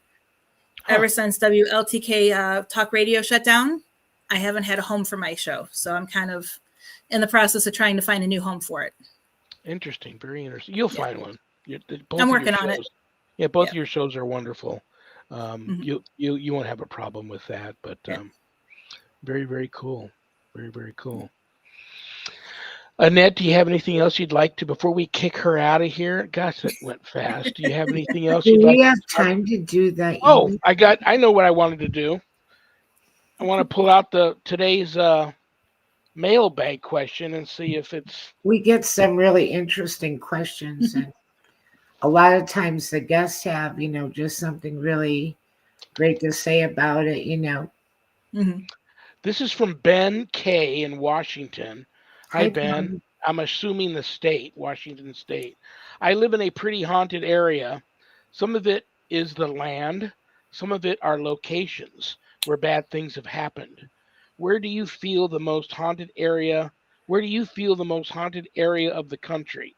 Ever since WLTK Talk Radio shut down, I haven't had a home for my show. So I'm kind of in the process of trying to find a new home for it. Interesting, very interesting. You'll find one. Both I'm of your working on it. shows. Yeah, both of your shows are wonderful. Mhm. You won't have a problem with that. But Yeah. very, very cool. Very, very cool. Annette, do you have anything else you'd like to before we kick her out of here? Gosh, that went fast. Do you have anything else Do you'd we like have to? time to do that? Oh, I know what I wanted to do. I want to pull out today's mailbag question and see if it's. We get some really interesting questions, and a lot of times the guests have, just something really great to say about it. Mhm. This is from Ben K in Washington. Hi, Hi, Ben. Ben. I'm assuming the state, Washington State. I live in a pretty haunted area. Some of it is the land, some of it are locations where bad things have happened. Where do you feel the most haunted area? Where do you feel the most haunted area of the country?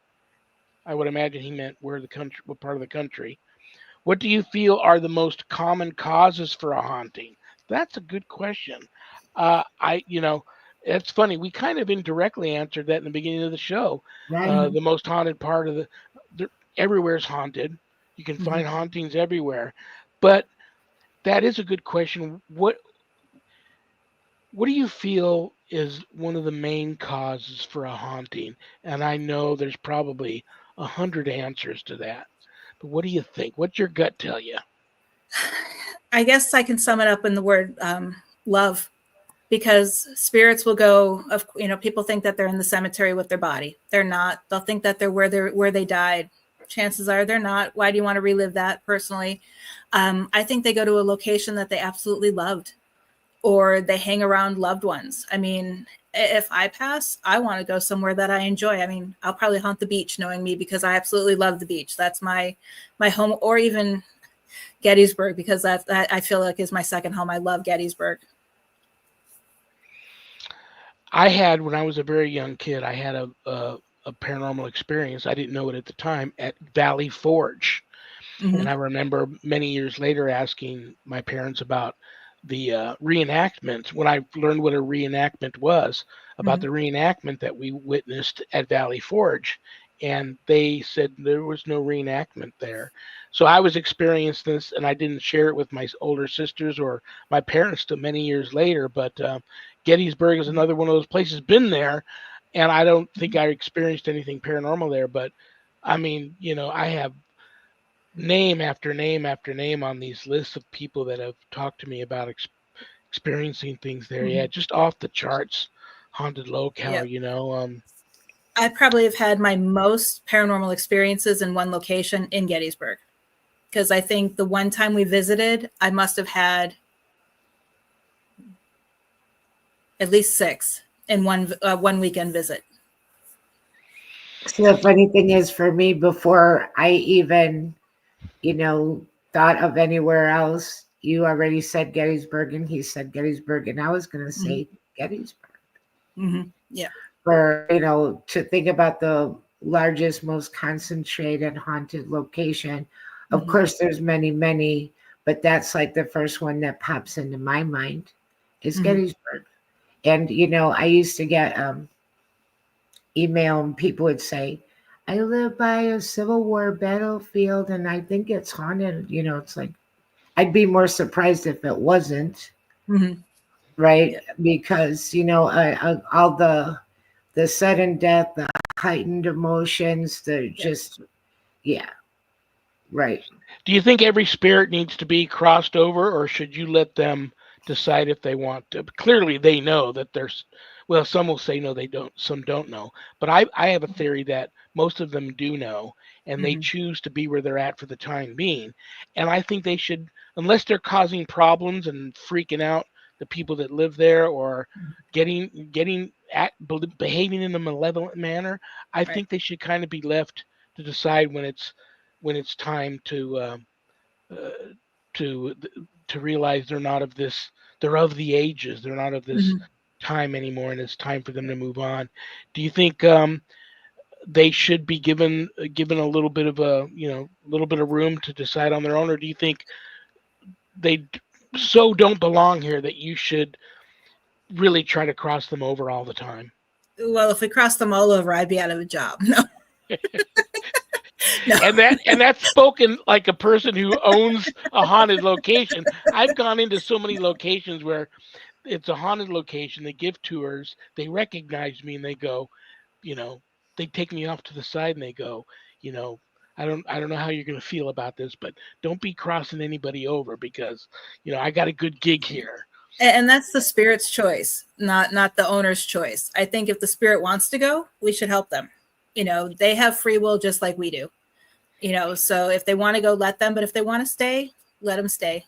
I would imagine he meant where the country, what part of the country. What do you feel are the most common causes for a haunting? That's a good question. It's funny. We kind of indirectly answered that in the beginning of the show. Right. The most haunted part of everywhere's haunted. You can Mhm. find hauntings everywhere, but that is a good question. What do you feel is one of the main causes for a haunting? And I know there's probably 100 answers to that. But what do you think? What's your gut tell you? I guess I can sum it up in the word love, because spirits will go. People think that they're in the cemetery with their body. They're not. They'll think that they're where they died. Chances are they're not. Why do you want to relive that? Personally, I think they go to a location that they absolutely loved, or they hang around loved ones. I mean, if I pass, I want to go somewhere that I enjoy. I mean, I'll probably haunt the beach, knowing me, because I absolutely love the beach. That's my home, or even Gettysburg, because that I feel like is my second home. I love Gettysburg. I had, when I was a very young kid, I had a paranormal experience. I didn't know it at the time at Valley Forge. Mm-hmm. And I remember many years later asking my parents about the reenactment when I learned what a reenactment was, about the reenactment that we witnessed at Valley Forge. And they said there was no reenactment there. So I was experiencing this, and I didn't share it with my older sisters or my parents till many years later. But Gettysburg is another one of those places, been there, and I don't think I experienced anything paranormal there. But I mean, I have name after name after name on these lists of people that have talked to me about experiencing things there. Yeah, just off the charts, haunted locale. Yep. I probably have had my most paranormal experiences in one location in Gettysburg, because I think the one time we visited, I must have had at least 6 in one weekend visit. So the funny thing is, for me, before I even, thought of anywhere else, you already said Gettysburg, and he said Gettysburg, and I was going to say Gettysburg. Mm-hmm. Yeah. For, to think about the largest, most concentrated haunted location. Of course, there's many, but that's like the first one that pops into my mind is Gettysburg. And I used to get email, and people would say, I live by a Civil War battlefield and I think it's haunted. It's like, I'd be more surprised if it wasn't, right? Yeah. Because, all the sudden death, the heightened emotions, the just, yeah, right. Do you think every spirit needs to be crossed over, or should you let them decide if they want to? Clearly, they know that there's, well, some will say no, they don't, some don't know. But I have a theory that most of them do know, and they choose to be where they're at for the time being. And I think they should, unless they're causing problems and freaking out the people that live there, or behaving in a malevolent manner, I think they should kind of be left to decide when it's time uh, to to realize they're not of this, they're of the ages, they're not of this time anymore, and it's time for them to move on. Do you think they should be given a little bit of little bit of room to decide on their own, or do you think they so don't belong here that you should really try to cross them over all the time? Well, if we crossed them all over, I'd be out of a job. No. No. And that's spoken like a person who owns a haunted location. I've gone into so many locations where it's a haunted location. They give tours. They recognize me and they go, they take me off to the side and they go, I don't know how you're going to feel about this, but don't be crossing anybody over because, I got a good gig here. And that's the spirit's choice, not the owner's choice. I think if the spirit wants to go, we should help them. They have free will just like we do. So if they want to go, let them. But if they want to stay, let them stay.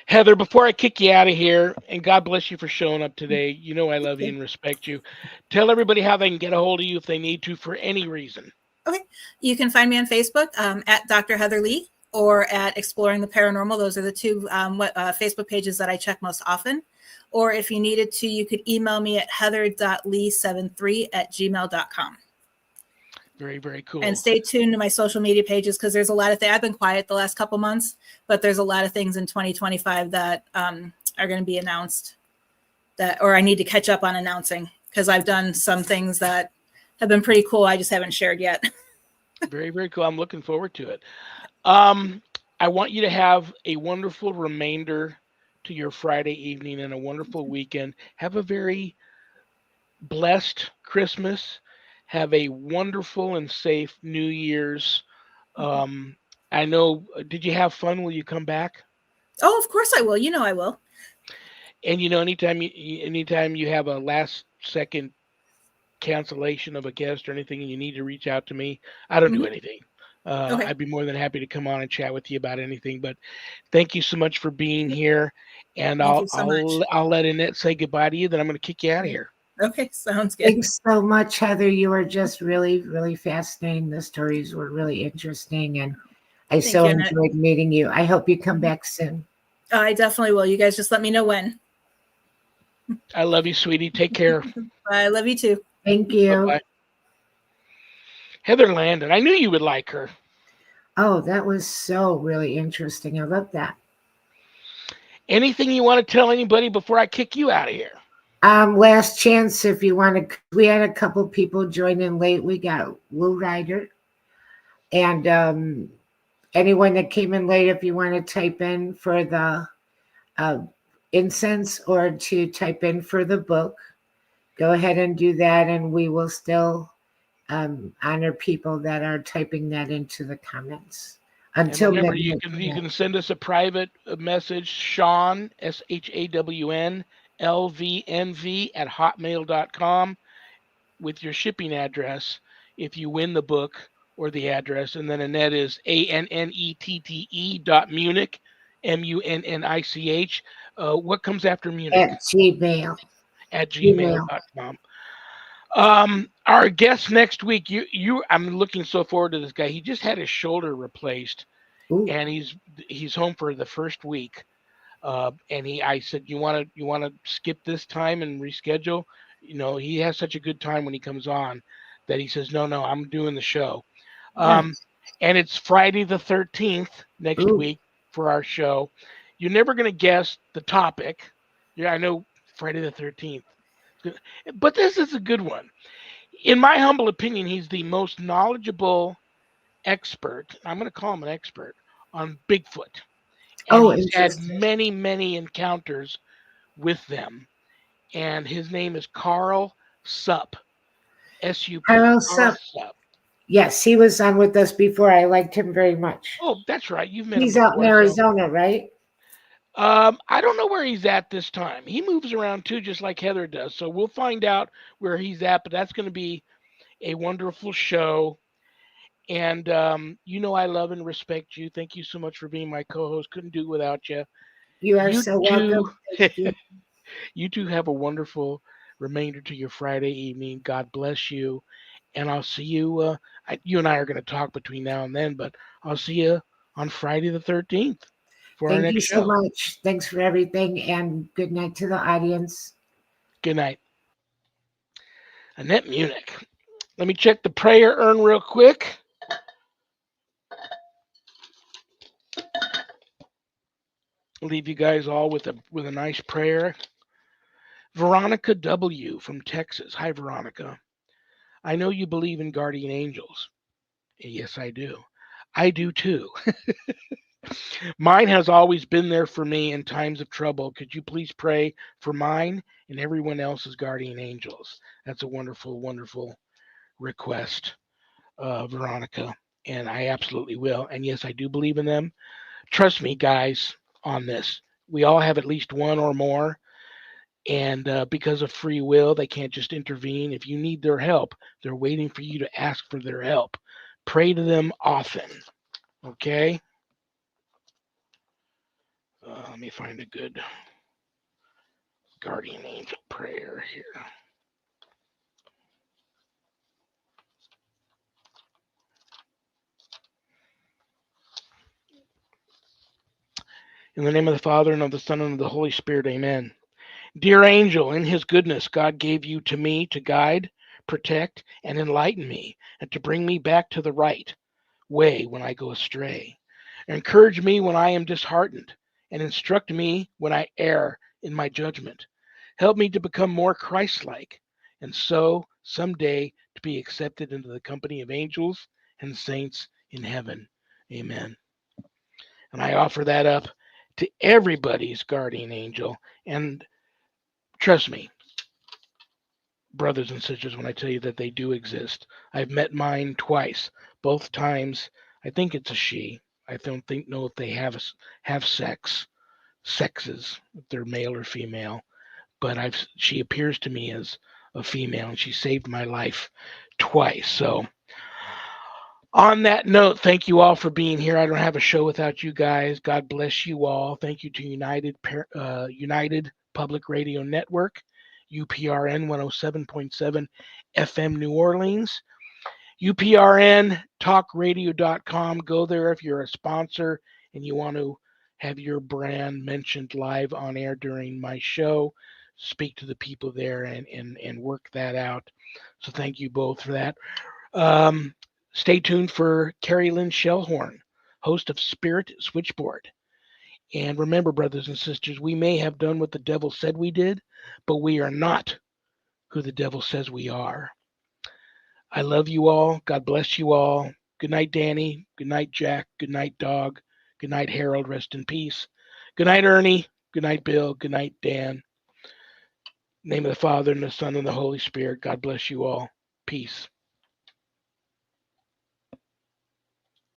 Heather, before I kick you out of here, and God bless you for showing up today. I love you and respect you. Tell everybody how they can get a hold of you if they need to for any reason. Okay. You can find me on Facebook at Dr. Heather Leigh or at Exploring the Paranormal. Those are the two Facebook pages that I check most often. Or if you needed to, you could email me at heather.lee73@gmail.com. Very, very cool. And stay tuned to my social media pages because there's a lot of things. I've been quiet the last couple months, but there's a lot of things in 2025 that are going to be announced or I need to catch up on announcing because I've done some things that have been pretty cool. I just haven't shared yet. Very, very cool. I'm looking forward to it. I want you to have a wonderful remainder to your Friday evening and a wonderful weekend. Have a very blessed Christmas. Have a wonderful and safe New Year's. I know, did you have fun? Will you come back? Oh, of course I will. I will. And anytime you have a last second cancellation of a guest or anything and you need to reach out to me, I don't do anything. Okay. I'd be more than happy to come on and chat with you about anything. But thank you so much for being here. And I'll let Annette say goodbye to you. Then I'm going to kick you out of here. Okay, sounds good. Thanks so much, Heather. You were just really, really fascinating. The stories were really interesting, and I enjoyed meeting you. I hope you come back soon. I definitely will. You guys just let me know when. I love you, sweetie. Take care. I love you too. Thank you. Bye-bye. Heather Landon. I knew you would like her. Oh, that was so really interesting. I love that. Anything you want to tell anybody before I kick you out of here? Last chance if you want to. We had a couple people join in late. We got Lou Ryder. And anyone that came in late, if you want to type in for the incense or to type in for the book, go ahead and do that. And we will still honor people that are typing that into the comments. Until remember, you can send us a private message, Shawn, SHAWN, LVNV@hotmail.com with your shipping address if you win the book or the address. And then Annette is ANNETTE.Munich, MUNNICH. What comes after Munich? At Gmail. At gmail.com. Our guest next week, I'm looking so forward to this guy. He just had his shoulder replaced. Ooh. And he's home for the first week. And I said, you want to skip this time and reschedule? He has such a good time when he comes on that he says, no, I'm doing the show. Nice. And it's Friday the 13th next Ooh. week for our show. You're never going to guess the topic. Yeah, I know Friday the 13th. But this is a good one. In my humble opinion, he's the most knowledgeable expert. I'm going to call him an expert on Bigfoot. And Oh, he's had interesting. many, many encounters with them. And his name is Carl Supp. S-U-P. Carl Carl Supp. Supp. Yes, he was on with us before. I liked him very much. Oh, that's right. You've met him He's out in before. So, Arizona, right? I don't know where he's at this time. He moves around too, just like Heather does. So we'll find out where he's at. But that's going to be a wonderful show. And I love and respect you. Thank you so much for being my co-host. Couldn't do it without you. You are You so welcome. two, Thank you. you two have a wonderful remainder to your Friday evening. God bless you. And I'll see you. You and I are going to talk between now and then, but I'll see you on Friday the 13th for our Thank you next so show. much. Thanks for everything, and good night to the audience. Good night. Annette Munich. Let me check the prayer urn real quick. Leave you guys all with a nice prayer. Veronica W. from Texas. Hi, Veronica. I know you believe in guardian angels. Yes, I do. I do too. Mine has always been there for me in times of trouble. Could you please pray for mine and everyone else's guardian angels? That's a wonderful, wonderful request, Veronica. And I absolutely will. And yes, I do believe in them. Trust me, guys, on this. We all have at least one or more. And because of free will, they can't just intervene. If you need their help, they're waiting for you to ask for their help. Pray to them often. Okay? Let me find a good guardian angel prayer here. In the name of the Father, and of the Son, and of the Holy Spirit, amen. Dear angel, in his goodness, God gave you to me to guide, protect, and enlighten me, and to bring me back to the right way when I go astray. Encourage me when I am disheartened, and instruct me when I err in my judgment. Help me to become more Christ-like, and so someday to be accepted into the company of angels and saints in heaven. Amen. And I offer that up to everybody's guardian angel. And trust me, brothers and sisters, when I tell you that they do exist. I've met mine twice. Both times, I think it's a she. I don't know if they have sexes, if they're male or female. But she appears to me as a female, and she saved my life twice. So, on that note, thank you all for being here. I don't have a show without you guys. God bless you all. Thank you to United Public Radio Network, UPRN 107.7 FM New Orleans, UPRNtalkradio.com. Go there if you're a sponsor and you want to have your brand mentioned live on air during my show. Speak to the people there and work that out. So thank you both for that. Stay tuned for Carrie Lynn Shellhorn, host of Spirit Switchboard. And remember, brothers and sisters, we may have done what the devil said we did, but we are not who the devil says we are. I love you all. God bless you all. Good night, Danny. Good night, Jack. Good night, Dog. Good night, Harold. Rest in peace. Good night, Ernie. Good night, Bill. Good night, Dan. In the name of the Father, and the Son, and the Holy Spirit. God bless you all. Peace.